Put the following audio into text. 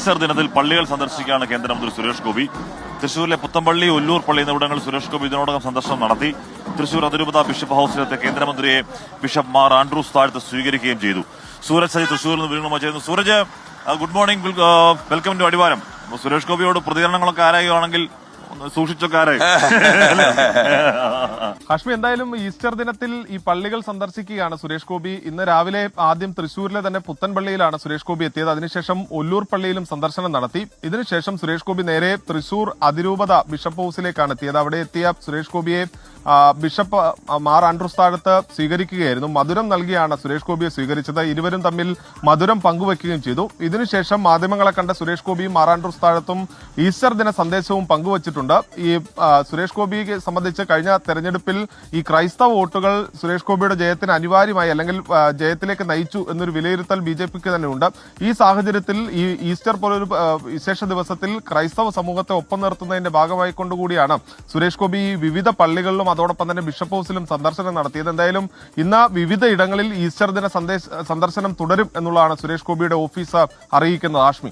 Easter ദിനത്തിൽ പള്ളികൾ സന്ദർശിക്കുകയാണ് കേന്ദ്രമന്ത്രി സുരേഷ് ഗോപി. തൃശൂരിലെ പുത്തമ്പള്ളി, ഒല്ലൂർ പള്ളി എന്നിവിടങ്ങളിൽ സുരേഷ് ഗോപി ഇതിനോടകം സന്ദർശനം നടത്തി. തൃശൂർ അതിരൂപത ബിഷപ്പ് ഹൌസിലെത്തിയ കേന്ദ്രമന്ത്രിയെ ബിഷപ്പ് മാർ ആൻഡ്രൂസ് താഴത്ത് സ്വീകരിക്കുകയും ചെയ്തു. സൂരജ് സജി തൃശൂരിൽ നിന്ന് വിവരങ്ങളുമായി ചേരുന്നു. Sooraj, good morning, welcome to അടിവാരം. സുരേഷ് ഗോപിയോട് പ്രതികരണങ്ങളൊക്കെ ആരായുകയാണെങ്കിൽ സൂക്ഷിച്ചൊക്കെ ആരായി. ഹാഷ്മി, എന്തായാലും ഈസ്റ്റർ ദിനത്തിൽ ഈ പള്ളികൾ സന്ദർശിക്കുകയാണ് സുരേഷ് ഗോപി. ഇന്ന് രാവിലെ ആദ്യം തൃശൂരിലെ തന്നെ പുത്തൻപള്ളിയിലാണ് സുരേഷ് ഗോപി എത്തിയത്. അതിനുശേഷം ഒല്ലൂർ പള്ളിയിലും സന്ദർശനം നടത്തി. ഇതിനുശേഷം സുരേഷ് ഗോപി നേരെ തൃശൂർ അതിരൂപത ബിഷപ്പ് ഹൌസിലേക്കാണ് എത്തിയത്. അവിടെ എത്തിയ സുരേഷ് ഗോപിയെ ബിഷപ്പ് മാർ ആൻഡ്രൂസ് താഴത്ത് സ്വീകരിക്കുകയായിരുന്നു. മധുരം നൽകിയാണ് സുരേഷ് ഗോപിയെ സ്വീകരിച്ചത്. ഇരുവരും തമ്മിൽ മധുരം പങ്കുവയ്ക്കുകയും ചെയ്തു. ഇതിനുശേഷം മാധ്യമങ്ങളെ കണ്ട സുരേഷ് ഗോപിയും മാർ ആൻഡ്രൂസ് താഴത്തും ഈസ്റ്റർ ദിന സന്ദേശവും പങ്കുവച്ചിട്ടുണ്ട്. ഈ സുരേഷ് ഗോപിയെ സംബന്ധിച്ച് കഴിഞ്ഞ തെരഞ്ഞെടുപ്പിൽ ഈ ക്രൈസ്തവ വോട്ടുകൾ സുരേഷ് ഗോപിയുടെ ജയത്തിന് അനിവാര്യമായി അല്ലെങ്കിൽ ജയത്തിലേക്ക് നയിച്ചു എന്നൊരു വിലയിരുത്തൽ ബിജെപിക്ക് തന്നെ ഉണ്ട്. ഈ സാഹചര്യത്തിൽ ഈ ഈസ്റ്റർ പോലൊരു വിശേഷ ദിവസത്തിൽ ക്രൈസ്തവ സമൂഹത്തെ ഒപ്പം നിർത്തുന്നതിന്റെ ഭാഗമായിക്കൊണ്ടുകൂടിയാണ് സുരേഷ് ഗോപി വിവിധ പള്ളികളിലും അതോടൊപ്പം തന്നെ ബിഷപ്പ് ഹൌസിലും സന്ദർശനം നടത്തിയത്. എന്തായാലും ഇന്ന് വിവിധ ഇടങ്ങളിൽ ഈസ്റ്റർ ദിന സന്ദർശനം തുടരും എന്നുള്ളതാണ് സുരേഷ് ഗോപിയുടെ ഓഫീസ് അറിയിക്കുന്നത്. ആഷ്മി.